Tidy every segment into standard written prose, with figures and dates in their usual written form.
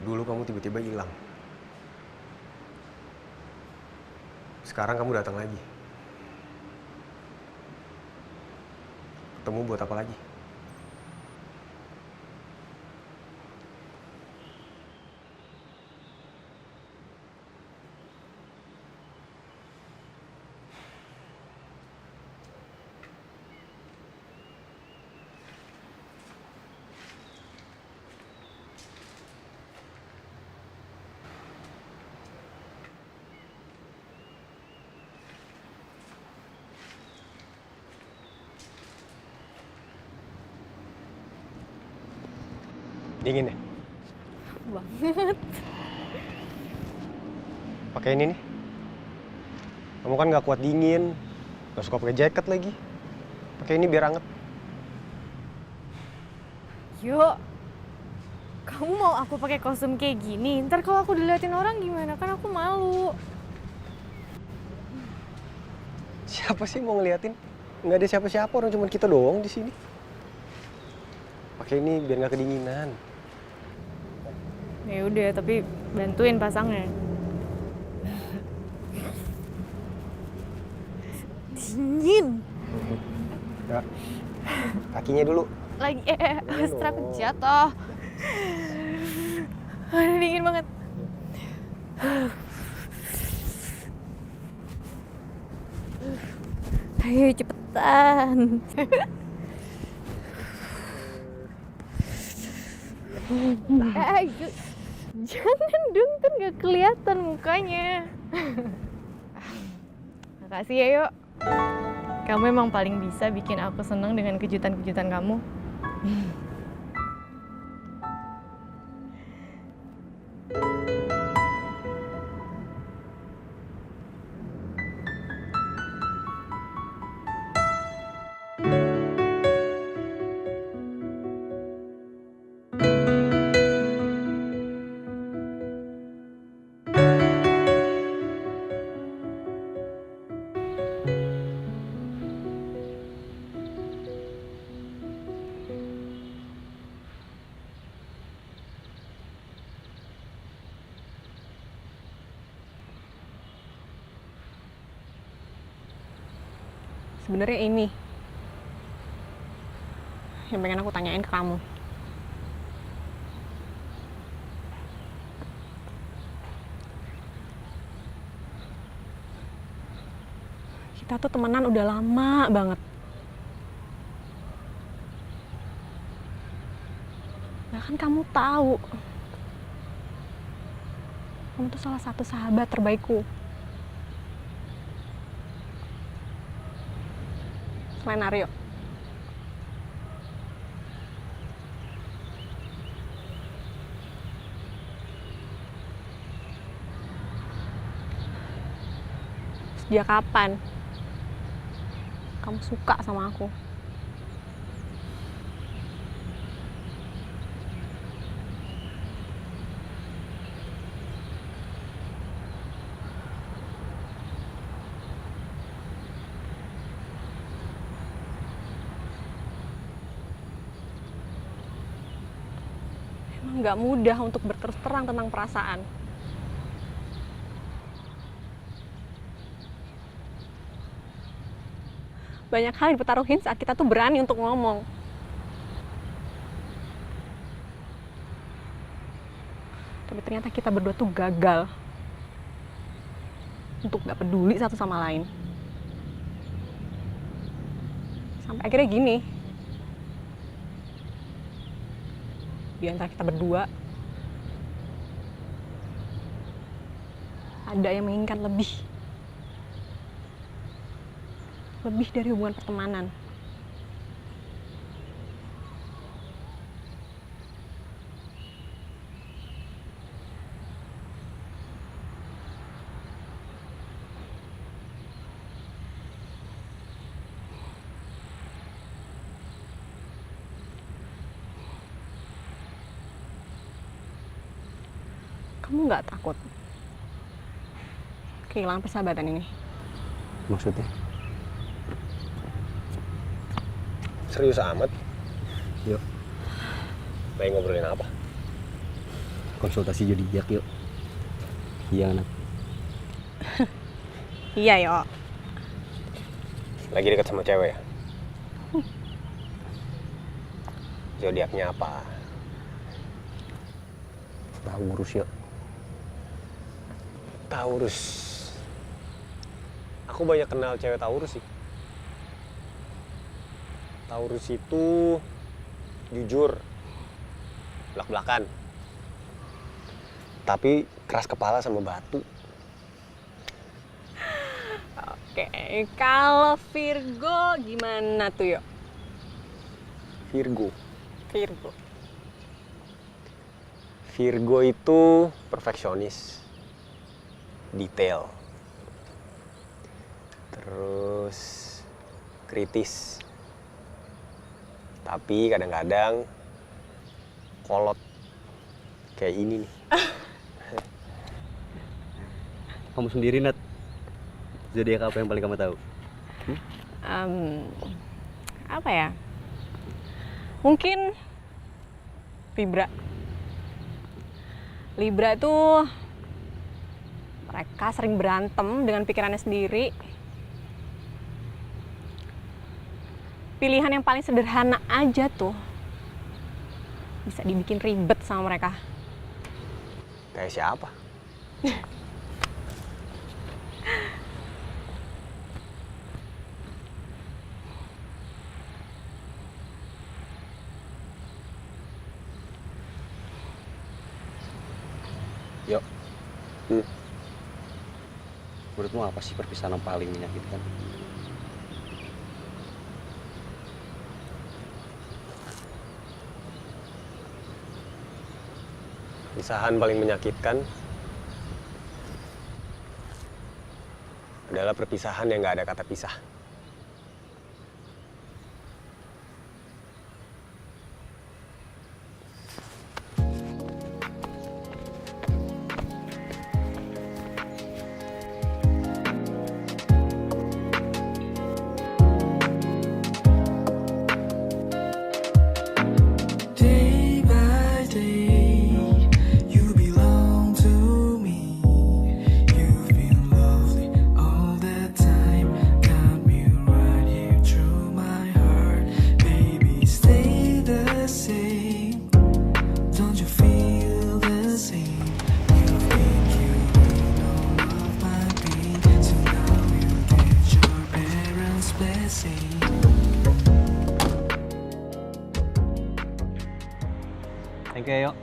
Dulu kamu tiba-tiba hilang. Sekarang kamu datang lagi. Ketemu buat apa lagi? Dingin ya? Banget. Pakai ini nih. Kamu kan nggak kuat dingin, nggak suka pakai jaket lagi. Pakai ini biar anget. Yuk, kamu mau aku pakai kostum kayak gini? Ntar kalau aku diliatin orang gimana? Kan aku malu. Siapa sih mau ngeliatin? Nggak ada siapa-siapa, orang cuma kita doang di sini. Pakai ini biar nggak kedinginan. Ya udah, tapi bantuin pasangnya. Dingin. Ya. Kakinya dulu. Lagi Astra aku jatuh. Aduh, dingin banget. Ayo cepetan. Ayo. Jangan dong, kan gak kelihatan mukanya. Makasih ya, Yuk. Kamu emang paling bisa bikin aku seneng dengan kejutan-kejutan kamu. Sebenarnya ini yang pengen aku tanyain ke kamu. Kita tuh temenan udah lama banget. Bahkan kamu tahu, kamu tuh salah satu sahabat terbaikku. Selain Aryo. Sejak kapan kamu suka sama aku? Emang nggak mudah untuk berterus terang tentang perasaan. Banyak hal yang dipertaruhin saat kita tuh berani untuk ngomong. Tapi ternyata kita berdua tuh gagal untuk gak peduli satu sama lain. Sampai akhirnya gini. Di antara kita berdua, ada yang menginginkan lebih. Lebih dari hubungan pertemanan. Kamu nggak takut kehilangan persahabatan ini? Maksudnya? Serius amat? Yuk. Lagi ngobrolin apa? konsultasi zodiak yuk. Iya anak. Iya, yo. Lagi dekat sama cewek ya? Zodiaknya apa? Taurus yuk. Taurus. Aku banyak kenal cewek Taurus sih. Taurus itu jujur, belak-belakan, tapi keras kepala sama batu. Oke, kalau Virgo gimana tuh, yuk? Virgo. Virgo. Virgo itu perfeksionis, detail, terus kritis, tapi kadang-kadang kolot kayak ini nih. Kamu sendiri Nat, zodiak apa yang paling kamu tahu? Apa ya? Mungkin Libra. Libra itu mereka sering berantem dengan pikirannya sendiri. Pilihan yang paling sederhana aja tuh bisa dibikin ribet sama mereka. Kayak siapa? Yuk. Menurutmu apa sih perpisahan yang paling menyakitkan? Pisahan paling menyakitkan adalah perpisahan yang nggak ada kata pisah. Day by day, you belong to me. You've been lovely all that time. Got me right here through my heart. Baby, stay the same. Don't you feel the same? You've been curing all of my pain. So now you get your parents' blessing. Thank you yuk.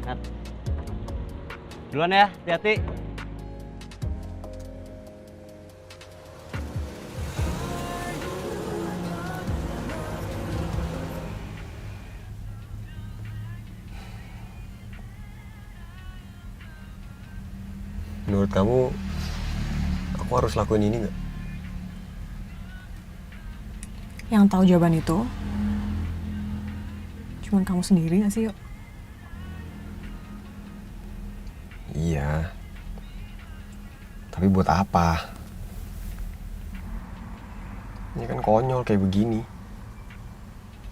Nat. Duluan ya, hati-hati. Menurut kamu, aku harus lakuin ini nggak? Yang tahu jawaban itu cuman kamu sendiri gak sih, yuk? Iya. Tapi buat apa? Ini kan konyol kayak begini.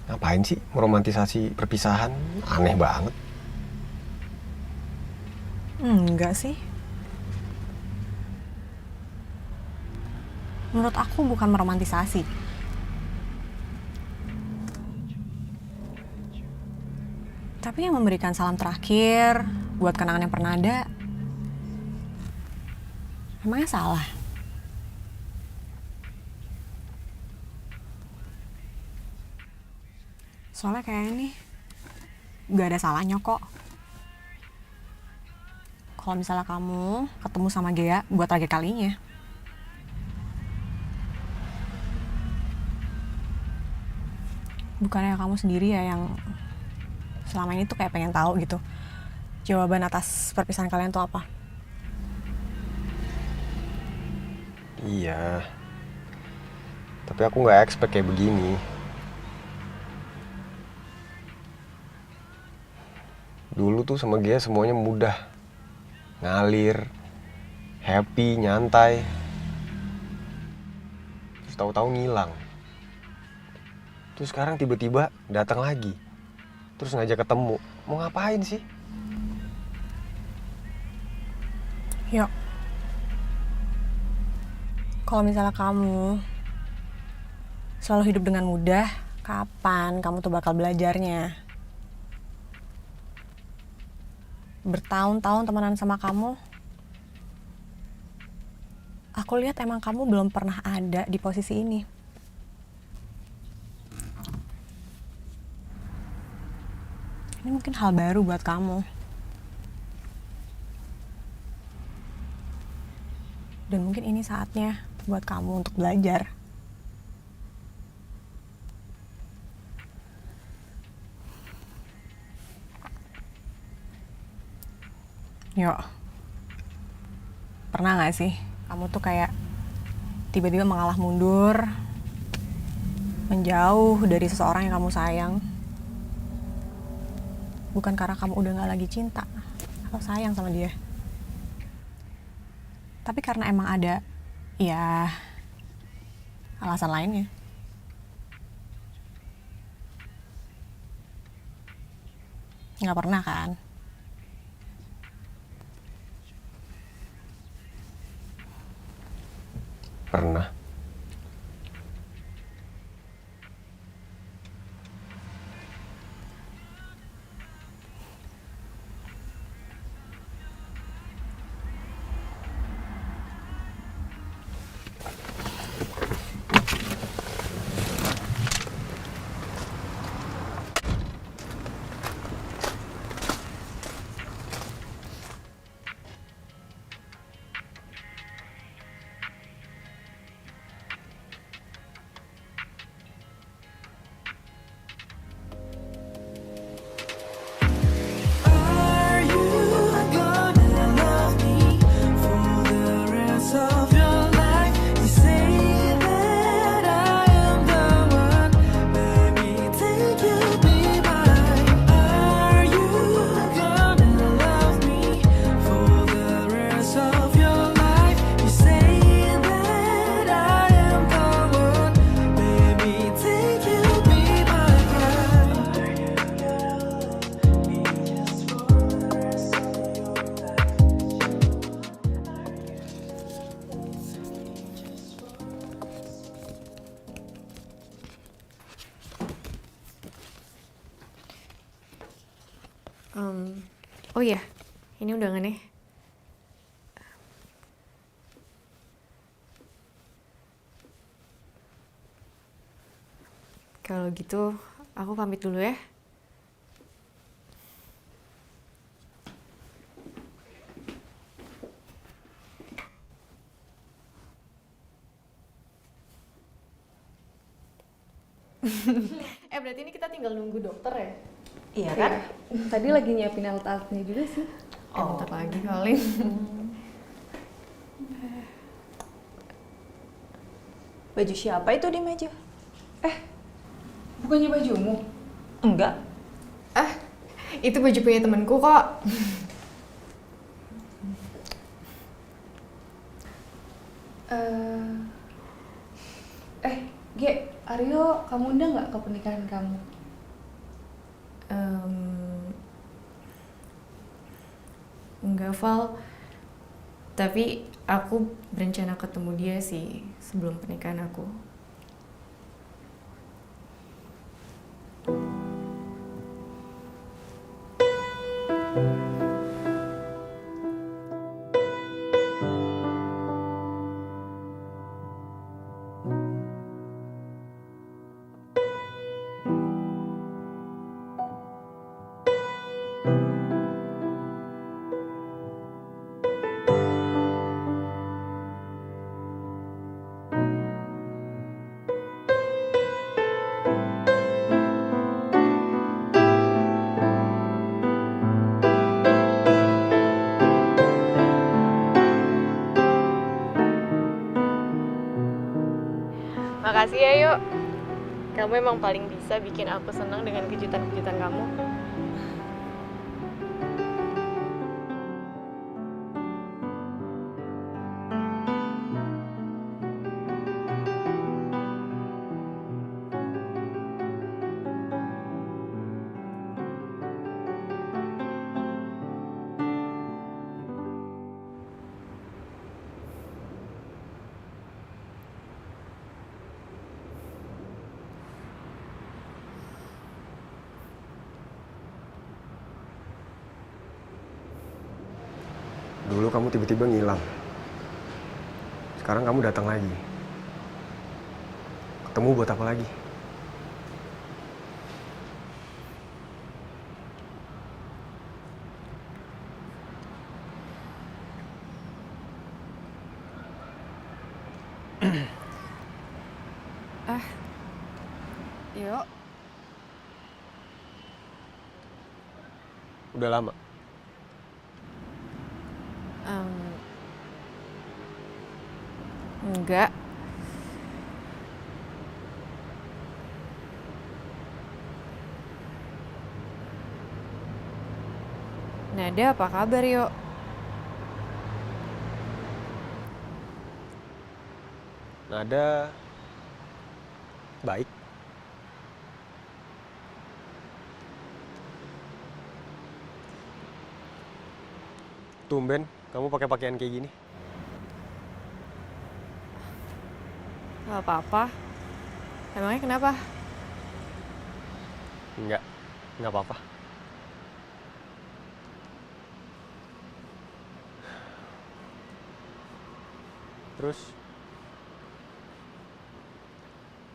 Ngapain sih meromantisasi perpisahan? Aneh banget. Enggak sih. Menurut aku bukan meromantisasi. Tapi yang memberikan salam terakhir buat kenangan yang pernah ada, emangnya salah? Soalnya kayaknya nih gak ada salahnya kok kalau misalnya kamu ketemu sama Gea buat terakhir kalinya. Bukannya kamu sendiri ya yang selama ini tuh kayak pengen tahu gitu jawaban atas perpisahan kalian tuh apa? Iya. Tapi aku nggak expect kayak begini. Dulu tuh sama dia semuanya mudah. Ngalir, happy, nyantai. Terus tahu-tahu ngilang. Terus sekarang tiba-tiba datang lagi. Terus ngajak ketemu. Mau ngapain sih? Yuk, kalau misalnya kamu selalu hidup dengan mudah, kapan kamu tuh bakal belajarnya? Bertahun-tahun temenan sama kamu, aku lihat emang kamu belum pernah ada di posisi ini. Ini mungkin hal baru buat kamu. Dan mungkin ini saatnya buat kamu untuk belajar. Yuk, pernah gak sih kamu tuh kayak tiba-tiba mengalah mundur, menjauh dari seseorang yang kamu sayang? Bukan karena kamu udah gak lagi cinta atau sayang sama dia, tapi karena emang ada, ya, alasan lainnya. Nggak pernah kan? Pernah. Are you gonna love me for the rest of your life? You say that I am the one, baby, take you be mine. Are you gonna love me for the rest of your life? You say that I am the one, baby, take you be my bride. Oh iya, ini undangannya. Kalau gitu, aku pamit dulu ya. Berarti ini kita tinggal nunggu dokter ya? Iya kan? Tadi lagi nyiapin alat-alatnya juga sih. Bentar lagi kali. Baju siapa itu di meja? Bukannya bajumu? Enggak. Itu baju punya temanku kok. Ge, Aryo, kamu undang nggak ke pernikahan kamu? Enggak, Val. Tapi aku berencana ketemu dia sih sebelum pernikahan aku. Makasih ya, Yuk. Kamu emang paling bisa bikin aku senang dengan kejutan-kejutan kamu. Dulu kamu tiba-tiba ngilang. Sekarang kamu datang lagi. Ketemu buat apa lagi? Yuk. Udah lama. Enggak. Nada, apa kabar, yuk? Nada baik. Tumben kamu pakai pakaian kayak gini. Gak apa-apa. Emangnya kenapa? Enggak apa-apa. Terus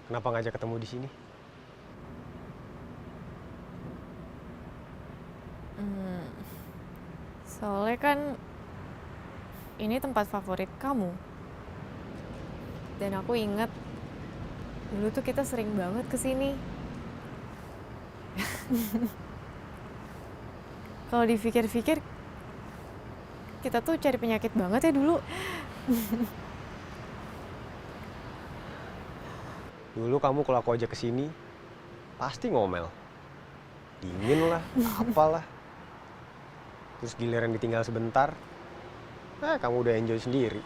kenapa ngajak ketemu di sini? Soalnya kan ini tempat favorit kamu. Dan aku inget dulu tuh kita sering banget kesini. Kalau dipikir-pikir, kita tuh cari penyakit banget ya dulu. Dulu kamu kalau aku ajak kesini pasti ngomel. Dingin lah, apalah. Terus giliran ditinggal sebentar, kamu udah enjoy sendiri.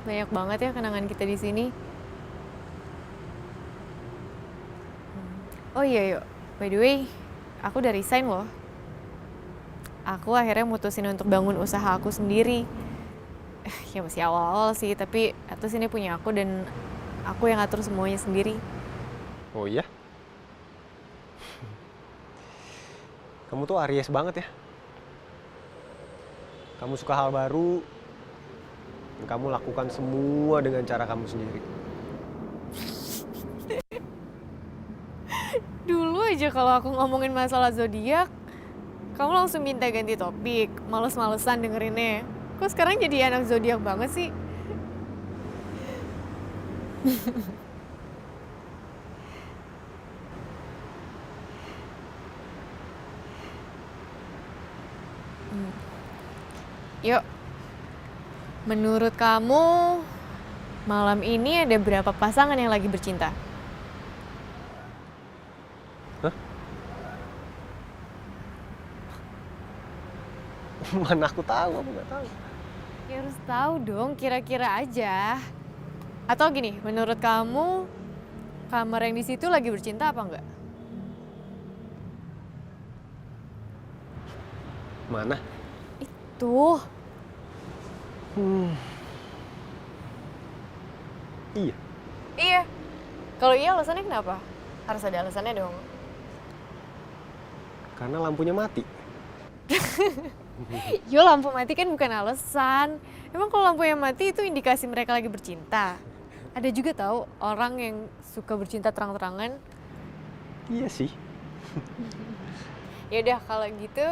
Banyak banget ya kenangan kita di sini. Oh iya yuk, by the way, aku udah resign loh. Aku akhirnya mutusin untuk bangun usaha aku sendiri. Ya masih awal-awal sih, tapi atas ini punya aku dan aku yang ngatur semuanya sendiri. Oh iya? Kamu tuh Aries banget ya. Kamu suka hal baru, dan kamu lakukan semua dengan cara kamu sendiri. Dulu aja kalau aku ngomongin masalah zodiak, kamu langsung minta ganti topik, males-malesan dengerinnya. Kok sekarang jadi anak zodiak banget sih? Yuk, menurut kamu malam ini ada berapa pasangan yang lagi bercinta? Mana aku tahu, aku nggak tahu. Ya harus tahu dong, kira-kira aja. Atau gini, menurut kamu kamar yang di situ lagi bercinta apa enggak? Mana? Tuh, Iya. iya. Kalau iya alasannya kenapa? Harus ada alasannya dong. Karena lampunya mati. Yo, lampu mati kan bukan alasan. Emang kalau lampunya mati itu indikasi mereka lagi bercinta. Ada juga tahu orang yang suka bercinta terang-terangan. Iya sih. Ya udah kalau gitu,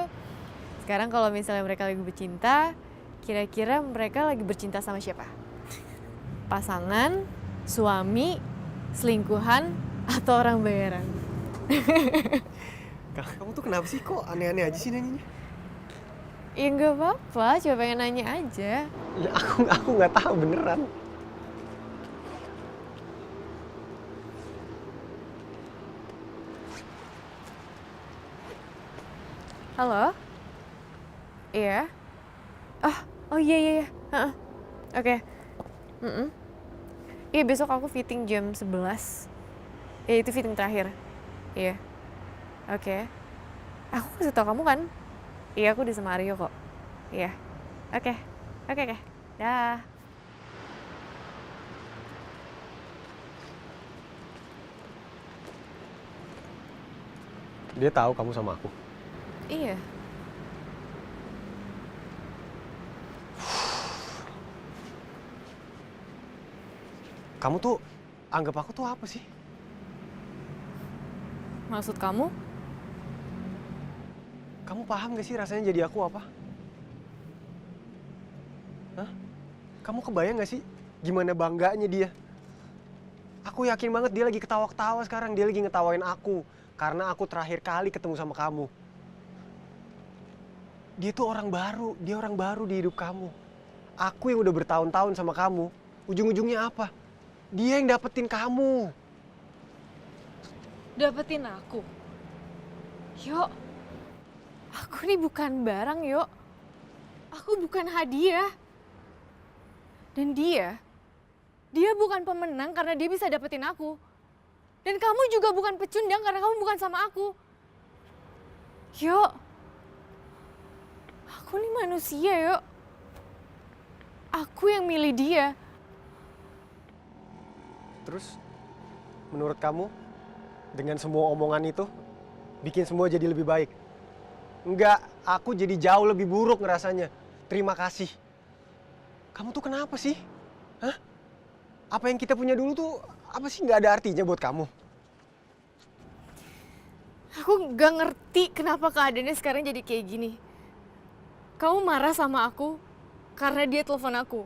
sekarang kalau misalnya mereka lagi bercinta, kira-kira mereka lagi bercinta sama siapa? Pasangan, suami, selingkuhan, atau orang bayaran? Kamu tuh kenapa sih kok aneh-aneh aja sih nanyanya? Ya nggak apa-apa, coba pengen nanya aja. Ya aku nggak tahu beneran. Halo? Iya? Oh iya. Heeh. Oke. Iya, besok aku fitting jam 11. Ya itu fitting terakhir. Iya. Oke. Aku kasih tau kamu kan? Iya, aku udah sama Aryo kok. Iya. Oke. Dah. Dia tahu kamu sama aku. Iya. Kamu tuh anggap aku tuh apa sih? Maksud kamu? Kamu paham gak sih rasanya jadi aku apa? Hah? Kamu kebayang gak sih gimana bangganya dia? Aku yakin banget dia lagi ketawa-ketawa sekarang. Dia lagi ngetawain aku. Karena aku terakhir kali ketemu sama kamu. Dia tuh orang baru. Dia orang baru di hidup kamu. Aku yang udah bertahun-tahun sama kamu. Ujung-ujungnya apa? Dia yang dapetin kamu. Dapetin aku? Yo, aku nih bukan barang, Yo. Aku bukan hadiah. Dan dia bukan pemenang karena dia bisa dapetin aku. Dan kamu juga bukan pecundang karena kamu bukan sama aku. Yo, aku nih manusia, Yo. Aku yang milih dia. Terus, menurut kamu, dengan semua omongan itu, bikin semua jadi lebih baik? Enggak, aku jadi jauh lebih buruk ngerasanya. Terima kasih. Kamu tuh kenapa sih? Hah? Apa yang kita punya dulu tuh, apa sih nggak ada artinya buat kamu? Aku gak ngerti kenapa keadaannya sekarang jadi kayak gini. Kamu marah sama aku karena dia telepon aku.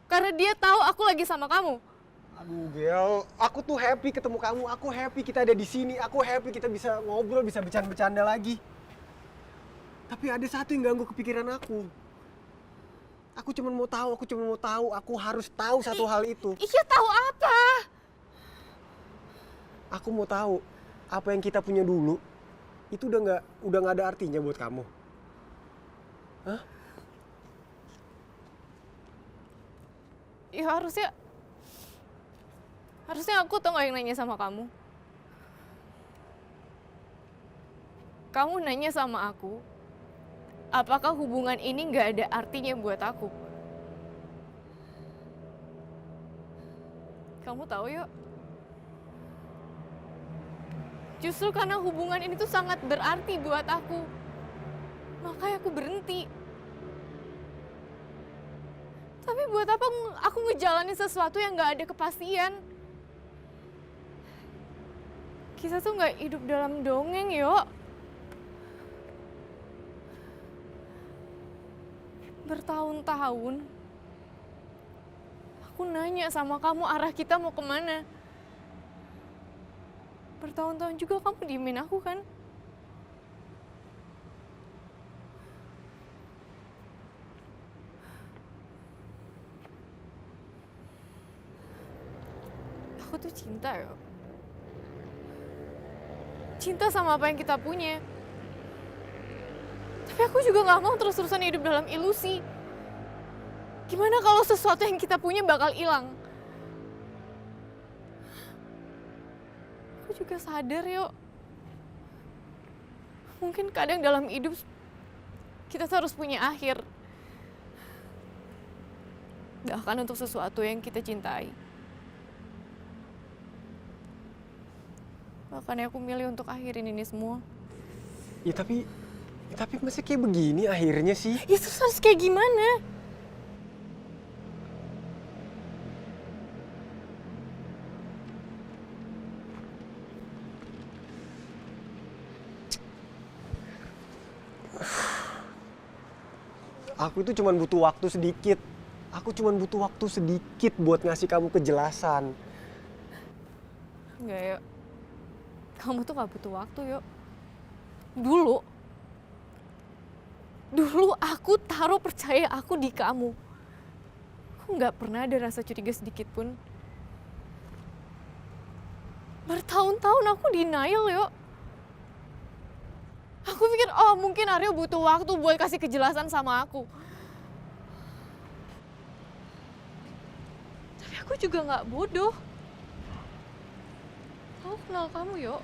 Karena dia tahu aku lagi sama kamu. Aduh Gel, aku tuh happy ketemu kamu, aku happy kita ada di sini, aku happy kita bisa ngobrol, bisa bercanda-bercanda lagi. Tapi ada satu yang ganggu kepikiran aku. Aku cuma mau tahu, aku harus tahu satu hal itu. Iya, tahu apa? Aku mau tahu apa yang kita punya dulu itu udah nggak ada artinya buat kamu. Hah? Ya harusnya aku tuh gak yang nanya sama kamu. Kamu nanya sama aku, apakah hubungan ini gak ada artinya buat aku? Kamu tahu yuk, justru karena hubungan ini tuh sangat berarti buat aku, makanya aku berhenti. Tapi buat apa aku ngejalanin sesuatu yang gak ada kepastian? Kita tuh gak hidup dalam dongeng, Yo. Bertahun-tahun, aku nanya sama kamu arah kita mau kemana. Bertahun-tahun juga kamu diemin aku kan? Aku tuh cinta, Yo. Cinta sama apa yang kita punya. Tapi aku juga gak mau terus-terusan hidup dalam ilusi. Gimana kalau sesuatu yang kita punya bakal hilang? Aku juga sadar, Yo. Mungkin kadang dalam hidup kita tuh harus punya akhir. Bahkan untuk sesuatu yang kita cintai. Makanya aku milih untuk akhirin ini semua. Ya tapi masa kayak begini akhirnya sih? Ya terus harus kayak gimana? Aku itu cuma butuh waktu sedikit. Aku cuma butuh waktu sedikit buat ngasih kamu kejelasan. Enggak, Yo. Kamu tuh gak butuh waktu, Yo. Dulu aku taruh percaya aku di kamu. Aku gak pernah ada rasa curiga sedikit pun. Bertahun-tahun aku denial, Yo. Aku pikir, oh mungkin Aryo butuh waktu buat kasih kejelasan sama aku. Tapi aku juga gak bodoh. Aku kenal kamu, Yo.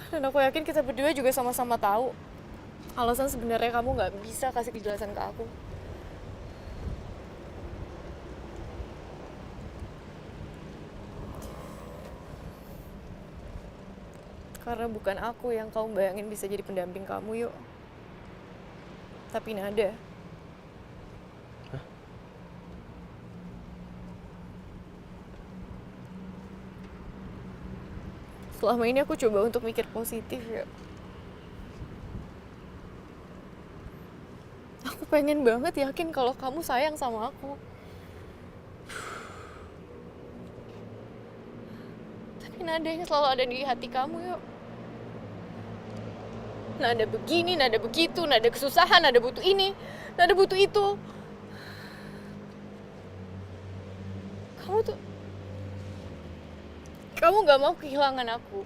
Dan aku yakin kita berdua juga sama-sama tahu alasan sebenarnya kamu nggak bisa kasih kejelasan ke aku. Karena bukan aku yang kamu bayangin bisa jadi pendamping kamu, yuk. Tapi Nada. Selama ini aku coba untuk mikir positif, ya. Aku pengen banget yakin kalau kamu sayang sama aku. Tapi Nada yang selalu ada di hati kamu, yuk. Nada begini, nada begitu, nada kesusahan, nada butuh ini, nada butuh itu. Kamu gak mau kehilangan aku.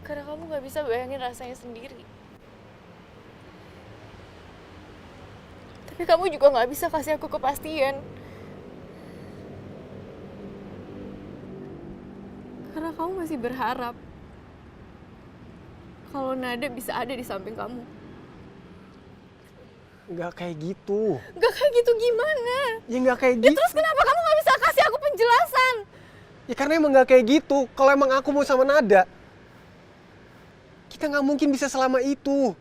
Karena kamu gak bisa bayangin rasanya sendiri. Tapi kamu juga gak bisa kasih aku kepastian. Karena kamu masih berharap kalau Nada bisa ada di samping kamu. Nggak kayak gitu. Gak kayak gitu gimana? Ya nggak kayak Ya gitu. terus kenapa kamu gak bisa kasih aku penjelasan? Ya karena emang nggak kayak gitu. Kalau emang aku mau sama Nada, kita nggak mungkin bisa selama itu.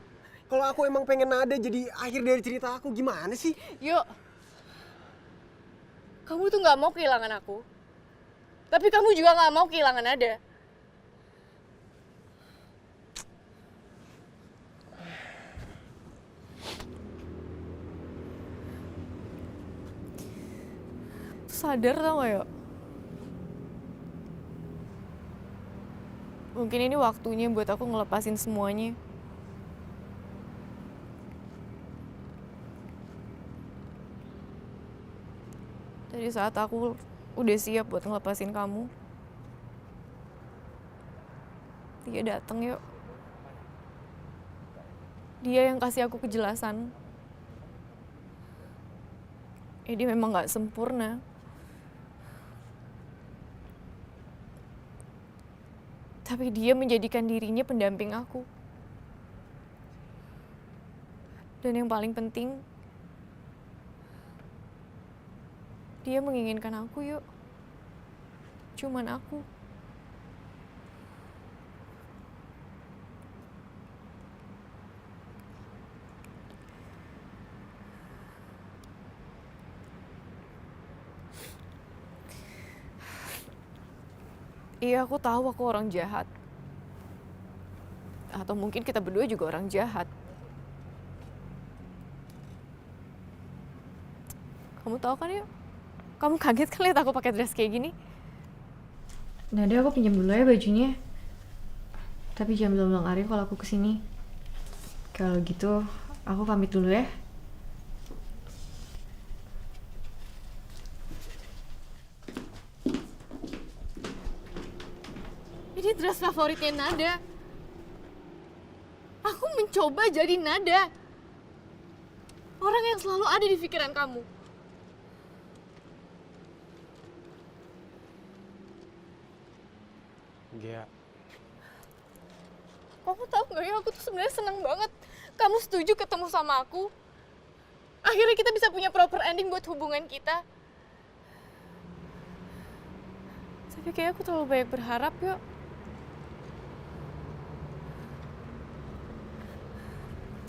Kalau aku emang pengen Nada jadi akhir dari cerita aku, gimana sih? Yuk, kamu tuh gak mau kehilangan aku. Tapi kamu juga gak mau kehilangan Nada. Sadar tau gak, Yuk? Mungkin ini waktunya buat aku ngelepasin semuanya. Dari saat aku udah siap buat ngelepasin kamu, dia datang, Yuk. Dia yang kasih aku kejelasan. Dia memang gak sempurna. Tapi dia menjadikan dirinya pendamping aku. Dan yang paling penting, dia menginginkan aku, Yuk. Cuman aku. Iya, aku tahu aku orang jahat. Atau mungkin kita berdua juga orang jahat. Kamu tahu kan, Yuk? Kamu kaget kan lihat aku pakai dress kayak gini? Nada, aku pinjam dulu ya bajunya. Tapi jangan bilang-bilang Aryo kalau aku kesini. Kalau gitu, aku pamit dulu ya. Ini dress favoritnya Nada. Aku mencoba jadi Nada. Orang yang selalu ada di pikiran kamu. Gea, Kamu tahu nggak ya, aku tuh sebenarnya seneng banget kamu setuju ketemu sama aku. Akhirnya kita bisa punya proper ending buat hubungan kita. Tapi kayak aku terlalu banyak berharap, Yuk.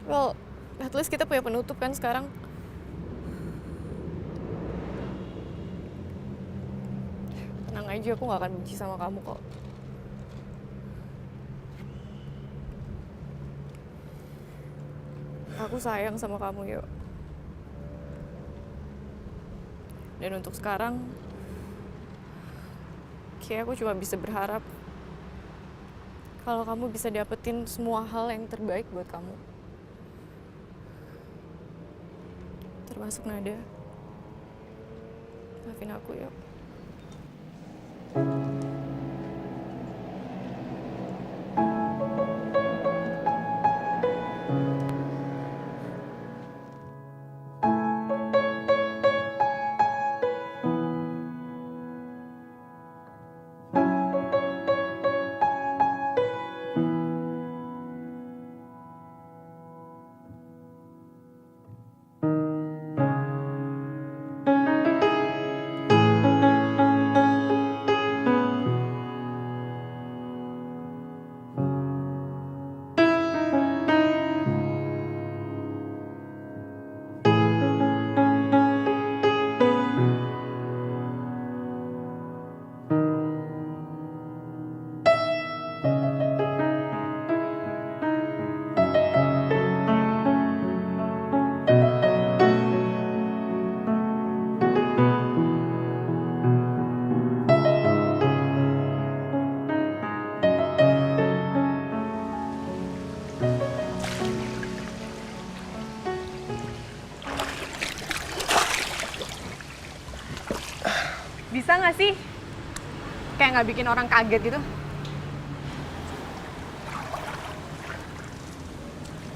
Well, at least kita punya penutup kan sekarang. Tenang aja, aku gak akan benci sama kamu kok. Aku sayang sama kamu, Yuk. Dan untuk sekarang, kayak aku cuma bisa berharap kalau kamu bisa dapetin semua hal yang terbaik buat kamu. Termasuk Nada. Maafin aku, Yuk. Bisa nggak sih? Kayak nggak bikin orang kaget gitu.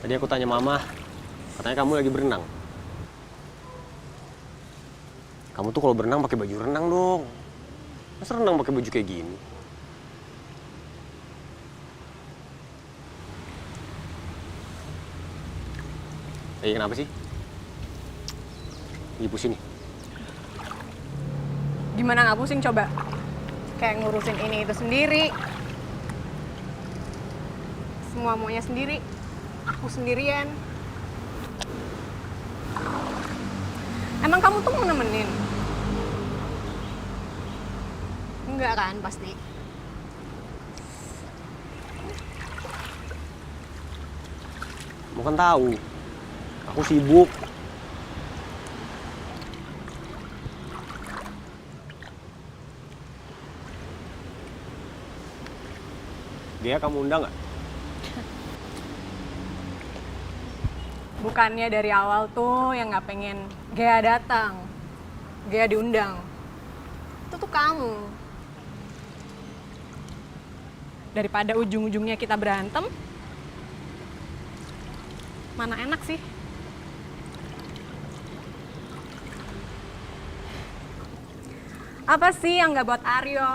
Tadi aku tanya mama, katanya kamu lagi berenang. Kamu tuh kalau berenang pakai baju renang dong. Masa renang pakai baju kayak gini? Kenapa sih? Lagi pusing nih. Gimana nggak pusing coba? Kayak ngurusin ini itu sendiri. Semua maunya sendiri. Aku sendirian. Emang kamu tuh mau nemenin? Enggak kan, pasti. Kamu kan tahu, aku sibuk. Gea, kamu undang nggak? Bukannya dari awal tuh yang nggak pengen Gea datang, Gea diundang. Itu tuh kamu. Daripada ujung-ujungnya kita berantem, mana enak sih? Apa sih yang nggak buat Aryo